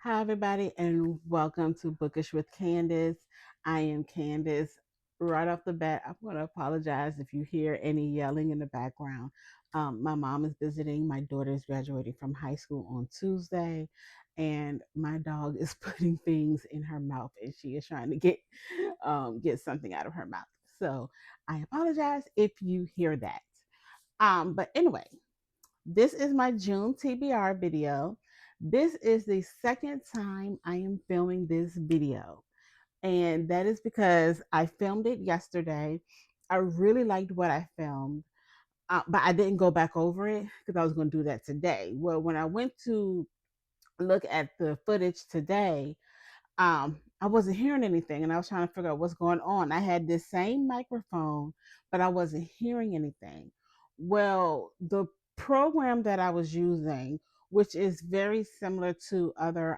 Hi, everybody, and welcome to Bookish with Candice. I am Candice. Right off the bat, I'm going to apologize if you hear any yelling in the background. My mom is visiting. My daughter is graduating from high school on Tuesday, and my dog is putting things in her mouth, and she is trying to get something out of her mouth. So I apologize if you hear that. But anyway, this is my June TBR video. This is the second time I am filming this video, and that is because I filmed it yesterday. I really liked what I filmed, but I didn't go back over it because I was going to do that today. Well, when I went to look at the footage today, I wasn't hearing anything, and I was trying to figure out what's going on. I had this same microphone, but I wasn't hearing anything. Well, the program that I was using, which is very similar to other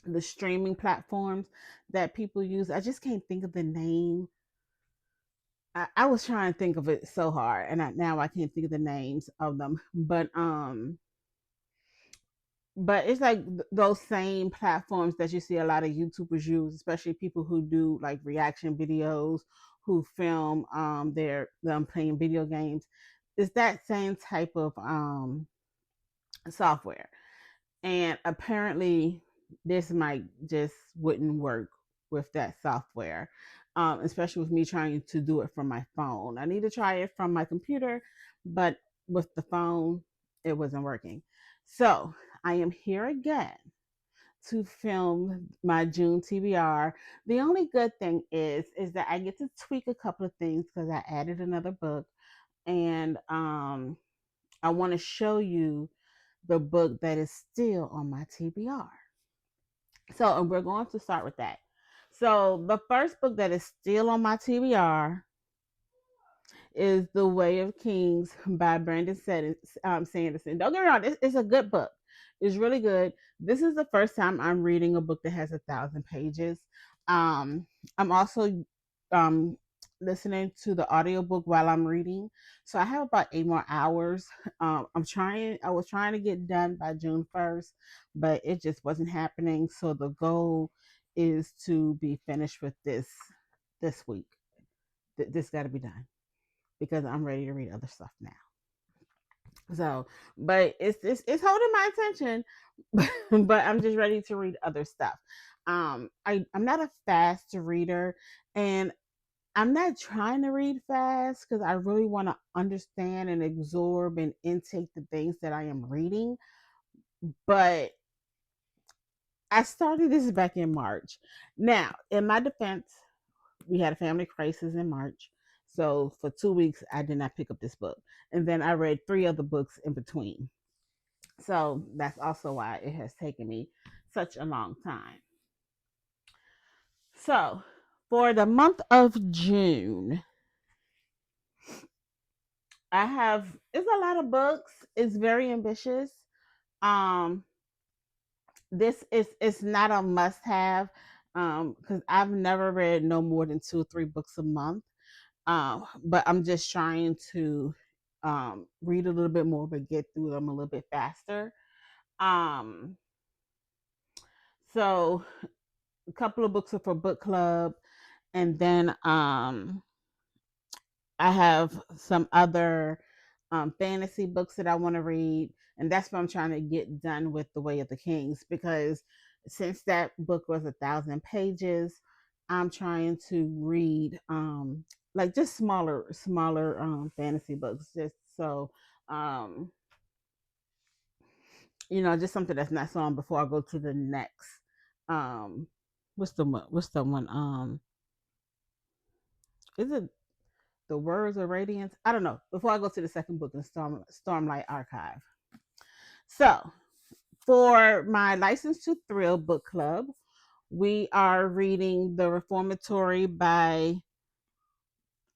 the streaming platforms that people use, I just can't think of the name. I was trying to think of it so hard, and now I can't think of the names of them. But it's like those same platforms that you see a lot of YouTubers use, especially people who do like reaction videos, who film their them playing video games. It's that same type of software, and apparently this might just wouldn't work with that software, especially with me trying to do it from my phone. I need to try it from my computer, but with the phone, it wasn't working. So I am here again to film my June TBR. The only good thing is that I get to tweak a couple of things because I added another book, and I want to show you the book that is still on my TBR. So, and we're going to start with that. So, the first book that is still on my TBR is The Way of Kings by Brandon Sanderson. Don't get me wrong, it's a good book. It's really good. This is the first time I'm reading a book that has 1,000 pages. I'm also um, listening to the audiobook while I'm reading. So I have about 8 more hours. I was trying to get done by June 1st, but it just wasn't happening. So the goal is to be finished with this week. This got to be done because I'm ready to read other stuff now. So, but it's holding my attention, but I'm just ready to read other stuff. I'm not a fast reader, and I'm not trying to read fast because I really want to understand and absorb and intake the things that I am reading. But I started this back in March. Now, in my defense, we had a family crisis in March. So for 2 weeks, I did not pick up this book. And then I read three other books in between. So that's also why it has taken me such a long time. So for the month of June, I have it's a lot of books. It's very ambitious. Um this is it's not a must have because I've never read no more than 2 or 3 books a month. But I'm just trying to read a little bit more, but get through them a little bit faster. Um, so a couple of books are for book club, and then I have some other fantasy books that I want to read, and that's what I'm trying to get done with The Way of the Kings because since that book was 1,000 pages, I'm trying to read like just smaller fantasy books, just so um, just something that's not so long before I go to the next. Um, what's the one? What's the one? Is it The Words of Radiance? I don't know. Before I go to the second book in Stormlight Archive. So, for my License to Thrill book club, we are reading The Reformatory by,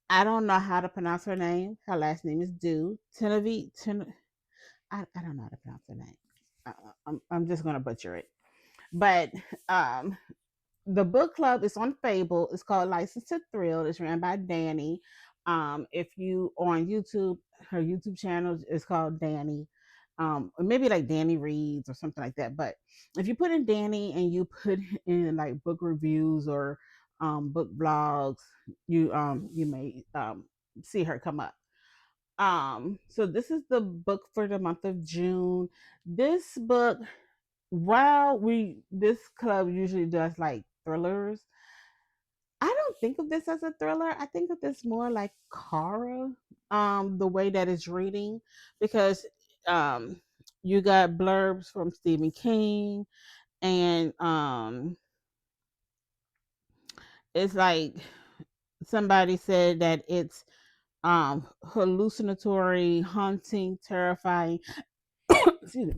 I don't know how to pronounce her name. Her last name is Dew. I don't know how to pronounce her name. I'm just going to butcher it. But um, the book club is on Fable. It's called License to Thrill. It's ran by Danny. If you on YouTube, her YouTube channel is called Danny. or maybe like Danny Reads or something like that. But if you put in Danny and you put in like book reviews or book blogs, you may see her come up. So this is the book for the month of June. This book, while we this club usually does like thrillers, I don't think of this as a thriller. I think of this more like horror. The way that it's reading, because um, you got blurbs from Stephen King, and it's like somebody said that it's hallucinatory, haunting, terrifying. Excuse me.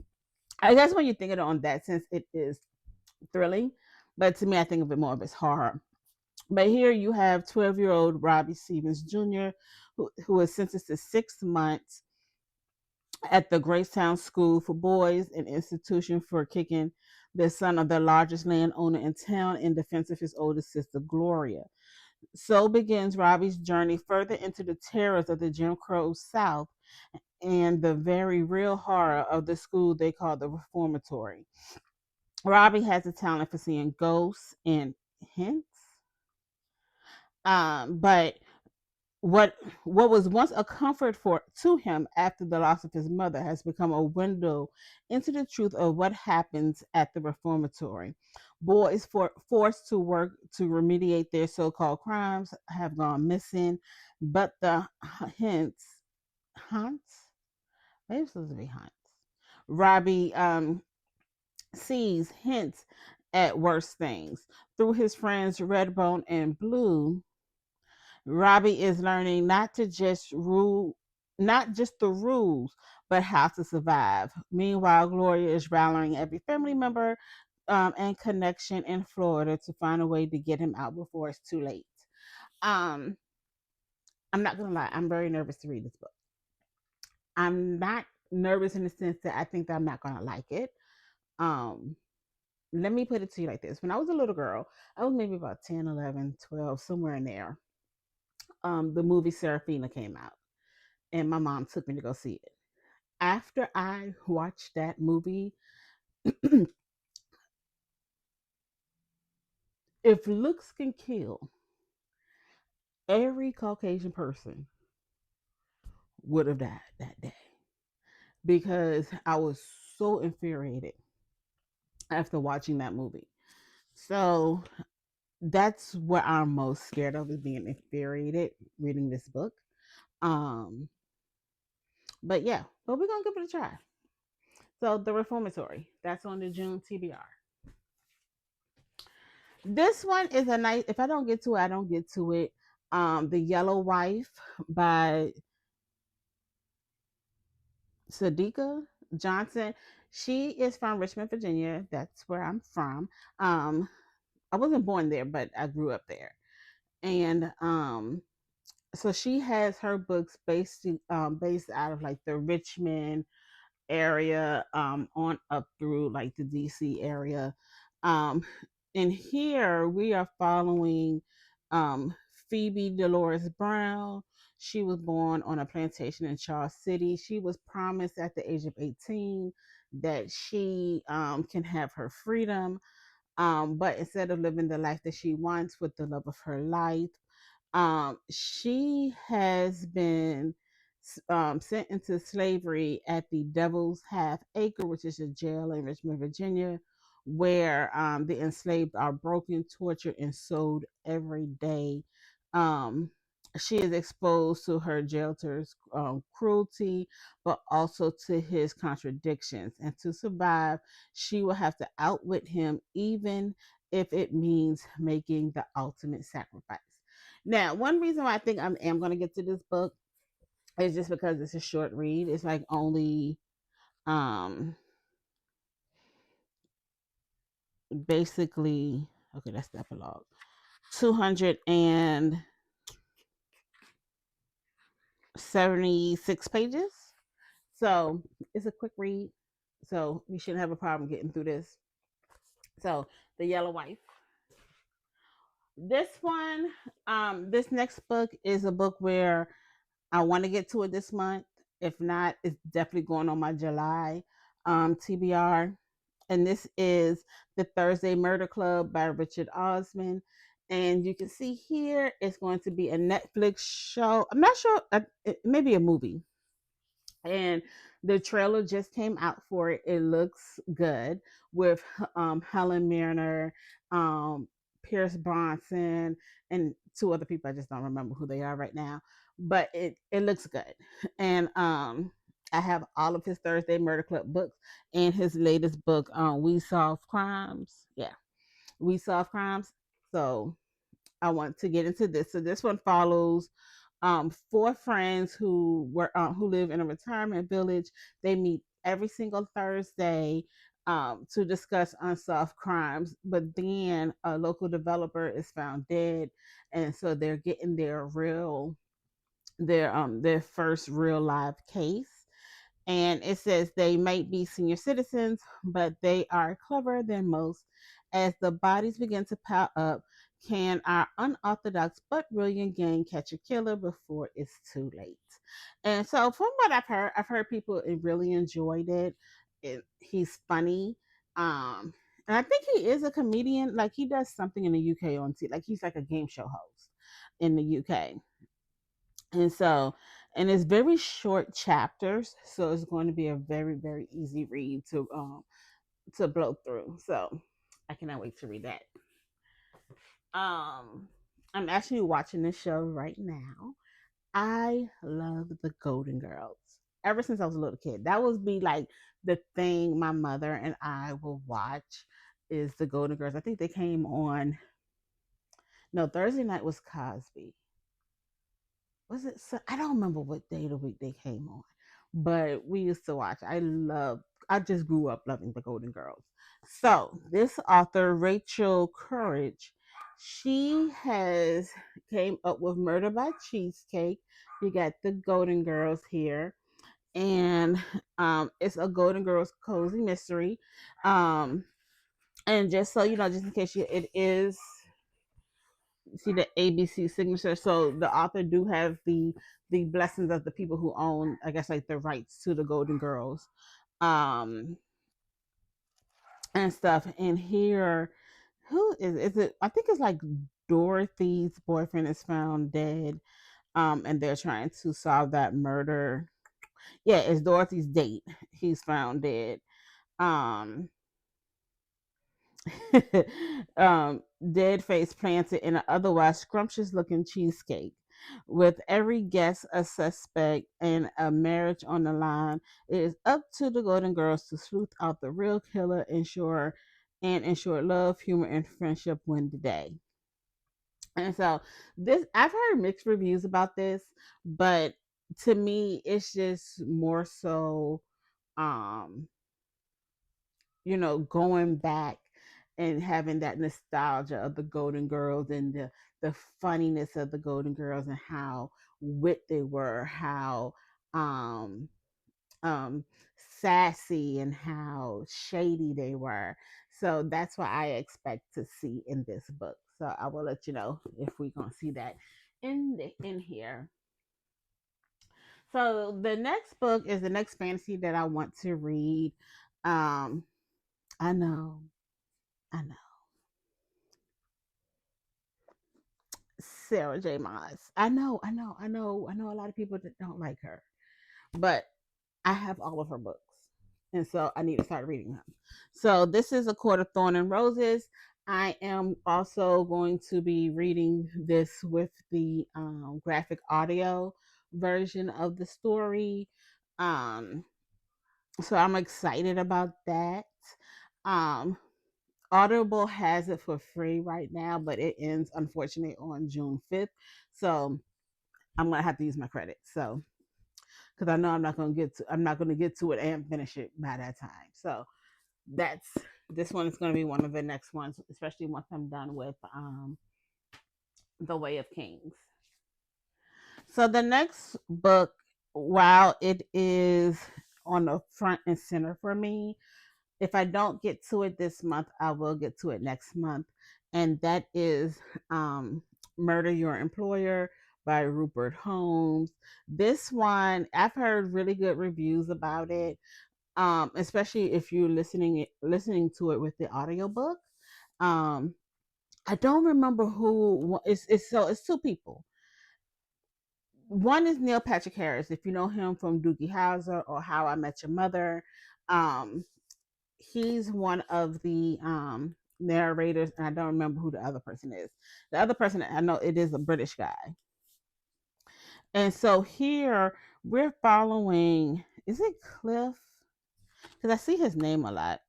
I guess when you think of it on that sense, it is thrilling, but to me, I think of it more of as horror. But here you have 12-year-old Robbie Stevens Jr., who was sentenced to 6 months at the Gracetown School for Boys, an institution for kicking the son of the largest landowner in town in defense of his older sister, Gloria. So begins Robbie's journey further into the terrors of the Jim Crow South and the very real horror of the school they call the Reformatory. Robbie has a talent for seeing ghosts and hints. But what what was once a comfort for to him after the loss of his mother has become a window into the truth of what happens at the reformatory. Boys forced to work to remediate their so-called crimes have gone missing, but the hunts, maybe it's supposed to be hunts. Robbie sees hints at worse things through his friends Redbone and Blue. Robbie is learning not just the rules, but how to survive. Meanwhile, Gloria is rallying every family member and connection in Florida to find a way to get him out before it's too late. Um, I'm not gonna lie, I'm very nervous to read this book. I'm not nervous in the sense that I think that I'm not gonna like it. Um, Let me put it to you like this. When I was a little girl, I was maybe about 10, 11, 12, somewhere in there. The movie Serafina came out, and my mom took me to go see it. After I watched that movie, if looks can kill, every Caucasian person would have died that day because I was so infuriated after watching that movie. So that's what I'm most scared of, is being infuriated reading this book. Um, but yeah, but we're gonna give it a try. So the Reformatory, that's on the June TBR. This one is a nice. If I don't get to it, I don't get to it. The Yellow Wife by Sadiqa Johnson. She is from Richmond, Virginia. That's where I'm from. I wasn't born there, but I grew up there. And so she has her books based out of like the Richmond area, on up through like the DC area. Um, and here we are following Phoebe Dolores Brown. She was born on a plantation in Charles City. She was promised at the age of 18 that she can have her freedom. But instead of living the life that she wants with the love of her life, she has been sent into slavery at the Devil's Half Acre, which is a jail in Richmond, Virginia, where the enslaved are broken, tortured, and sold every day. Um, she is exposed to her jailers' cruelty, but also to his contradictions. And to survive, she will have to outwit him, even if it means making the ultimate sacrifice. Now, one reason why I think I am going to get to this book is just because it's a short read. It's like only um basically, okay, that's the epilogue. 276 pages. So it's a quick read. So we shouldn't have a problem getting through this. So the Yellow Wife. This one, this next book is a book where I want to get to it this month. If not, it's definitely going on my July TBR. And this is The Thursday Murder Club by Richard Osman. And you can see here it's going to be a Netflix show. I'm not sure, it may be a movie. And the trailer just came out for it. It looks good with Helen Mirren, um, Pierce Bronson, and two other people. I just don't remember who they are right now, but it looks good. And I have all of his Thursday Murder Club books and his latest book, We Solve Crimes. Yeah, We Solve Crimes. So I want to get into this. So this one follows four friends who live in a retirement village. They meet every single Thursday to discuss unsolved crimes. But then a local developer is found dead, and so they're getting their first real live case. And it says they might be senior citizens, but they are cleverer than most. As the bodies begin to pile up, can our unorthodox but brilliant gang catch a killer before it's too late? And so, from what I've heard people really enjoyed it. He's funny, and I think he is a comedian. Like he does something in the UK on TV. Like he's like a game show host in the UK. And so, and it's very short chapters, so it's going to be a very very easy read to blow through. So I cannot wait to read that. I'm actually watching this show right now. I love the Golden Girls. Ever since I was a little kid, that would be like the thing my mother and I will watch is the Golden Girls. I think they came on. No, Thursday night was Cosby. Was it? I don't remember what day of the week they came on, but we used to watch. I just grew up loving the Golden Girls. So this author, Rachel Courage, she has came up with Murder by Cheesecake. You got the Golden Girls here, and it's a Golden Girls cozy mystery. Um, and just so you know, just in case it is see the ABC signature. So the author do have the blessings of the people who own, I guess, like the rights to the Golden Girls, um, and stuff. And here, who is it? I think it's like Dorothy's boyfriend is found dead, and they're trying to solve that murder. Yeah, it's Dorothy's date. He's found dead. Um, dead face planted in an otherwise scrumptious looking cheesecake. With every guest a suspect and a marriage on the line, it is up to the Golden Girls to sleuth out the real killer, ensure love, humor, and friendship win the day. And so this I've heard mixed reviews about this, but to me it's just more so um going back and having that nostalgia of the Golden Girls and the funniness of the Golden Girls and how wit they were, how um um sassy and how shady they were. So that's what I expect to see in this book. So I will let you know if we're gonna see that in here. So the next book is the next fantasy that I want to read. Um, I know, I know. Sarah J. Maas. I know a lot of people that don't like her, but I have all of her books, and so I need to start reading them. So this is A Court of Thorn and Roses. I am also going to be reading this with the graphic audio version of the story. Um, so I'm excited about that. Um, Audible has it for free right now, but it ends unfortunately on June 5th. So I'm gonna have to use my credits. So because I know I'm not gonna get to it and finish it by that time. So that's this one is gonna be one of the next ones, especially once I'm done with The Way of Kings. So the next book, while it is on the front and center for me, if I don't get to it this month, I will get to it next month. And that is Murder Your Employer by Rupert Holmes. This one, I've heard really good reviews about it, especially if you're listening to it with the audiobook. Um, I don't remember who it's two people. One is Neil Patrick Harris. If you know him from Doogie Howser or How I Met Your Mother, um, he's one of the narrators, and I don't remember who the other person is. The other person, I know it is a British guy. And so here we're following, is it Cliff? Because I see his name a lot.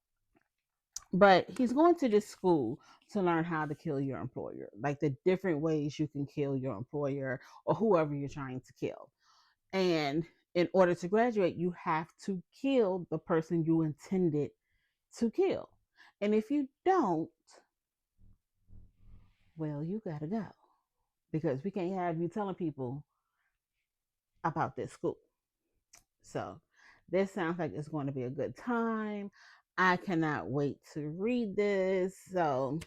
But he's going to this school to learn how to kill your employer, like the different ways you can kill your employer or whoever you're trying to kill. And in order to graduate, you have to kill the person you intended to kill. And if you don't, well, you got to go because we can't have you telling people about this school. So this sounds like it's going to be a good time. I cannot wait to read this. So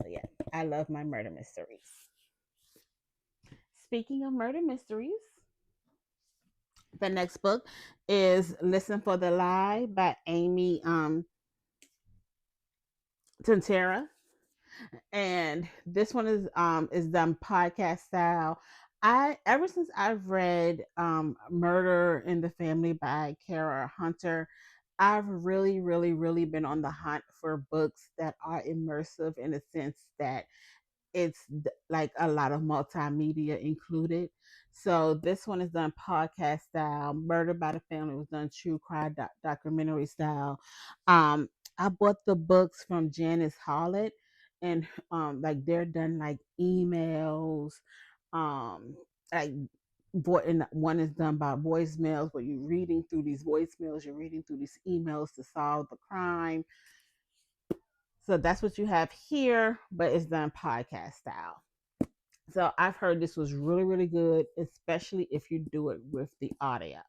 yeah, I love my murder mysteries. Speaking of murder mysteries, the next book is Listen for the Lie by Amy Tintera. And this one is done podcast style. I ever since I've read Murder in the Family by Kara Hunter, I've really been on the hunt for books that are immersive in a sense that it's like a lot of multimedia included. So this one is done podcast style. Murder by the Family was done true crime documentary style. Um, I bought the books from Janice Hollett, and like they're done like emails, like and one is done by voicemails where you're reading through these voicemails, you're reading through these emails to solve the crime. So that's what you have here, but it's done podcast style. So I've heard this was really good, especially if you do it with the audio.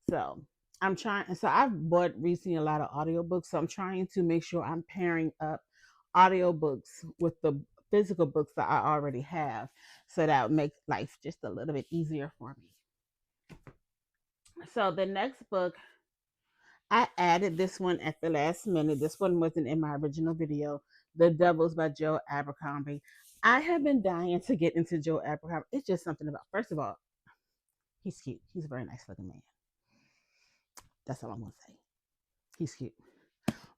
So I'm trying. So I've bought recently a lot of audiobooks. So I'm trying to make sure I'm pairing up audiobooks with the physical books that I already have, so that would make life just a little bit easier for me. So the next book, I added this one at the last minute. This one wasn't in my original video. The Devils by Joe Abercrombie. I have been dying to get into Joe Abercrombie. It's just something about, first of all, he's cute. He's a very nice looking man. That's all I'm gonna say. He's cute.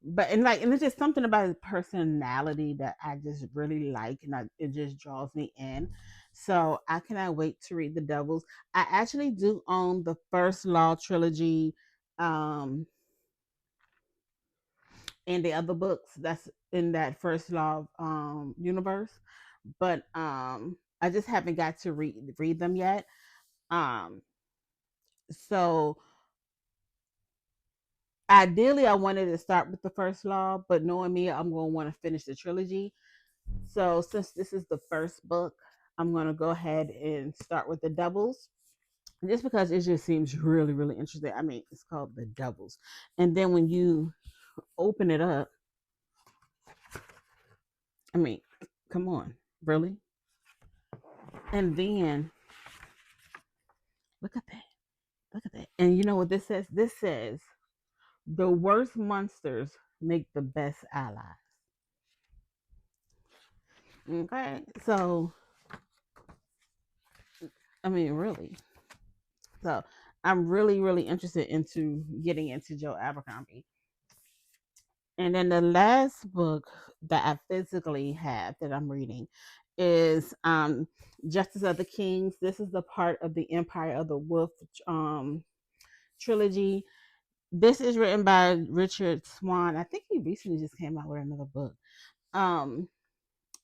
But and it's just something about his personality that I just really like, and it just draws me in. So I cannot wait to read The Devils. I actually do own the First Law trilogy, um, and the other books that's in that First Law universe, but I just haven't got to read them yet. Um, so ideally, I wanted to start with the First Law, but knowing me, I'm going to want to finish the trilogy. So since this is the first book, I'm going to go ahead and start with the Devils. Just because it just seems really interesting. I mean, it's called the Devils, and then when you open it up, I mean, come on, really? And then look at that. Look at that. And you know what this says? This says the worst monsters make the best allies. Okay. So, I mean, really. So, I'm really interested into getting into Joe Abercrombie. And then the last book that I physically have that I'm reading is Justice of the Kings. This is the part of the Empire of the Wolf trilogy. This is written by Richard Swan. I think he recently just came out with another book. Um,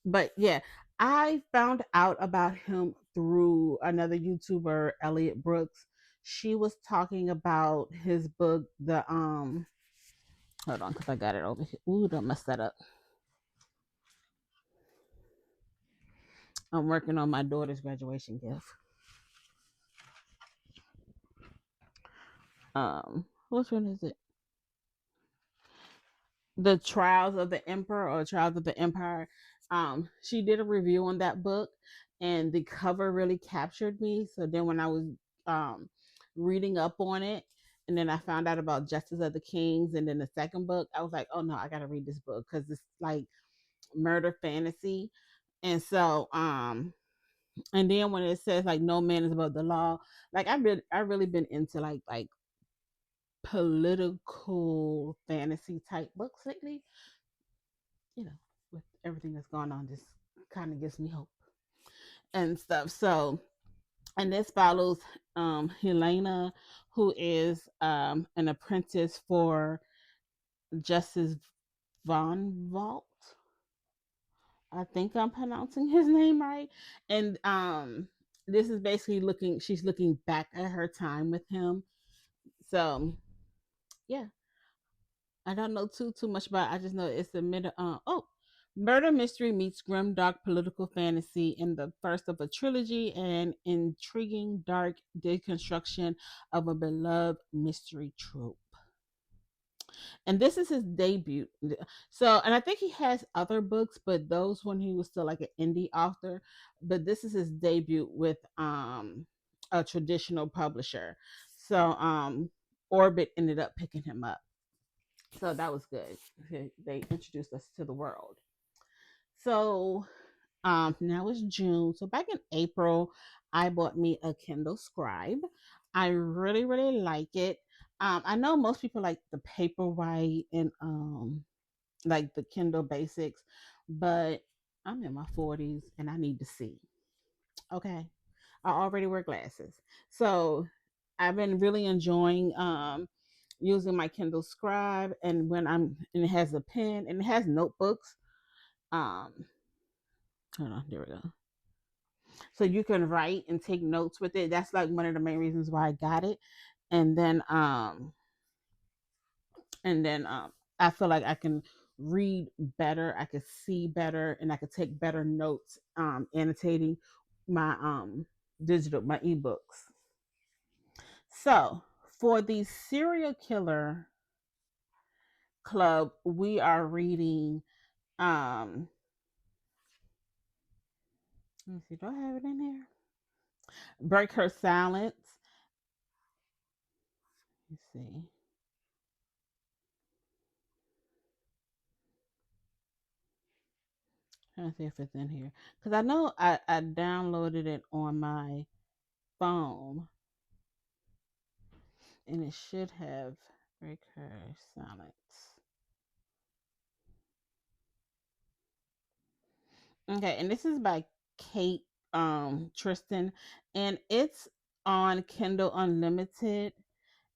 but yeah, I found out about him through another YouTuber, Elliot Brooks. She was talking about his book, the hold on, because I got it over here. Ooh, don't mess that up. I'm working on my daughter's graduation gift. Which one is it? The Trials of the Emperor or Trials of the Empire. She did a review on that book, and the cover really captured me. So then when I was um, reading up on it, and then I found out about Justice of the Kings, and then the second book, I was like, oh no, I gotta read this book because it's like murder fantasy. And so and then when it says like no man is above the law, like I really been into like political fantasy type books lately. You know, with everything that's going on, just kind of gives me hope and stuff. So, and this follows Helena, who is an apprentice for Justice Von Vault. I think I'm pronouncing his name right. And this is basically she's looking back at her time with him. So yeah, I don't know too much about it. I just know it's a murder mystery meets grim dark political fantasy in the first of a trilogy and intriguing dark deconstruction of a beloved mystery trope. And this is his debut. So, and I think he has other books, but those when he was still like an indie author. But this is his debut with a traditional publisher. So, Orbit ended up picking him up. So that was good. They introduced us to the world. So, now it's June. So back in April, I bought me a Kindle Scribe. I really like it. I know most people like the Paperwhite and like the Kindle Basics, but I'm in my 40s and I need to see. Okay. I already wear glasses. So I've been really enjoying using my Kindle Scribe, and and it has a pen and it has notebooks. Um hold on, there we go. So you can write and take notes with it. That's like one of the main reasons why I got it. And then and then I feel like I can read better, I can see better, and I can take better notes annotating my my ebooks. So for the serial killer club, we are reading let me see, do I have it in here? Break Her Silence. Let's see. Trying to see if it's in here. Because I know I downloaded it on my phone and it should have Break Her Silence. Okay, and this is by Kate Tristan, and it's on Kindle Unlimited.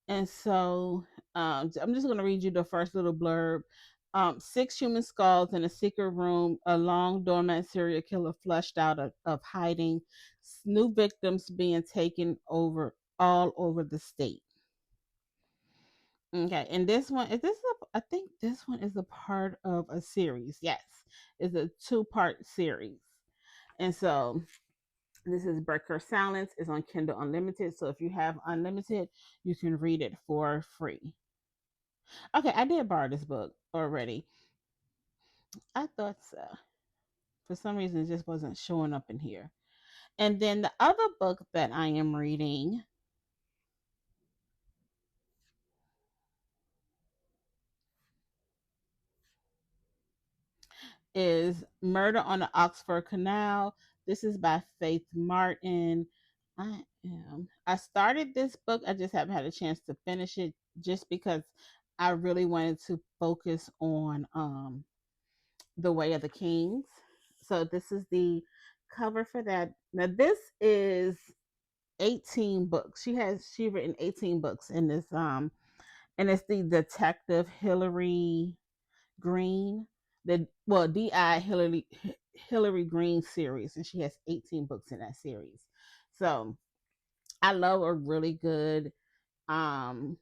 And so I'm just going to read you the first little blurb. Six human skulls in a secret room, a long dormant serial killer flushed out of hiding, new victims being taken over all over the state. Okay, and this one is this a, I think this one is a part of a series. Yes, it's a two-part series. And so this is Break Her Silence is on Kindle Unlimited. So if you have Unlimited, you can read it for free. Okay, I did borrow this book already. I thought so. For some reason, it just wasn't showing up in here. And then the other book that I am reading is Murder on the Oxford Canal. This is by Faith Martin. I started this book. I just haven't had a chance to finish it just because I really wanted to focus on The Way of the Kings. So this is the cover for that. Now this is 18 books. She written 18 books in this and it's the Detective Hillary Green, the well DI Hillary Green series, and she has 18 books in that series. So I love a really good um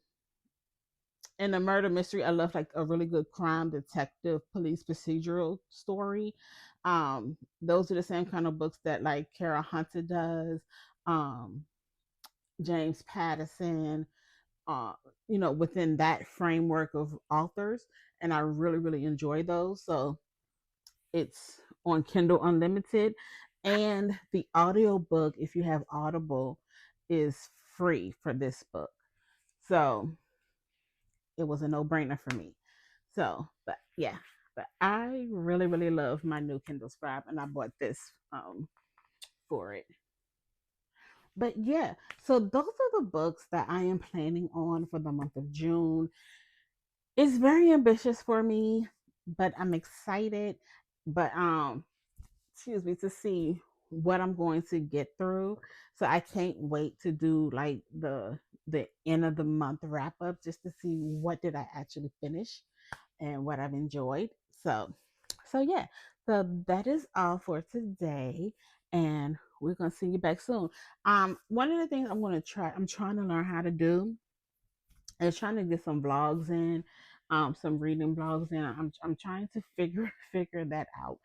in a murder mystery. I love like a really good crime detective police procedural story. Those are the same kind of books that like Kara Hunter does, um, James Patterson, uh, within that framework of authors, and I really enjoy those. So it's on Kindle Unlimited. And the audio book, if you have Audible, is free for this book. So it was a no-brainer for me. So, but yeah, but I really, really love my new Kindle Scribe, and I bought this for it. But yeah, so those are the books that I am planning on for the month of June. It's very ambitious for me, but I'm excited. But excuse me, to see what I'm going to get through. So I can't wait to do like the end of the month wrap up, just to see what did I actually finish and what I've enjoyed. So yeah. So that is all for today, and we're gonna see you back soon. One of the things I'm trying to learn how to do is trying to get some vlogs in, some reading vlogs in. I'm trying to figure that out,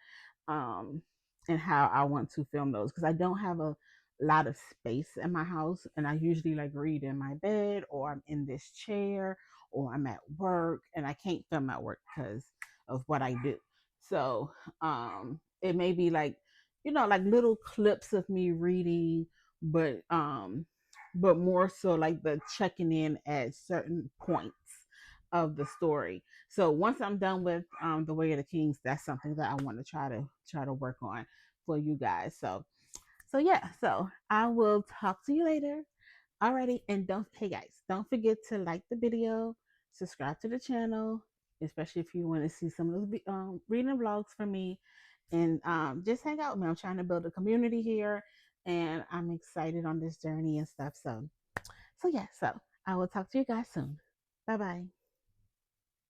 um, and how I want to film those, because I don't have a lot of space in my house, and I usually like read in my bed, or I'm in this chair, or I'm at work, and I can't film at work because of what I do. So it may be like, like little clips of me reading, but more so like the checking in at certain points of the story. So once I'm done with the Way of the Kings, that's something that I want to try to work on for you guys. So yeah, so I will talk to you later. Alrighty, and hey guys, don't forget to like the video, subscribe to the channel, especially if you want to see some of those reading vlogs from me, and just hang out with me. I'm trying to build a community here, and I'm excited on this journey and stuff. So yeah, so I will talk to you guys soon. Bye bye.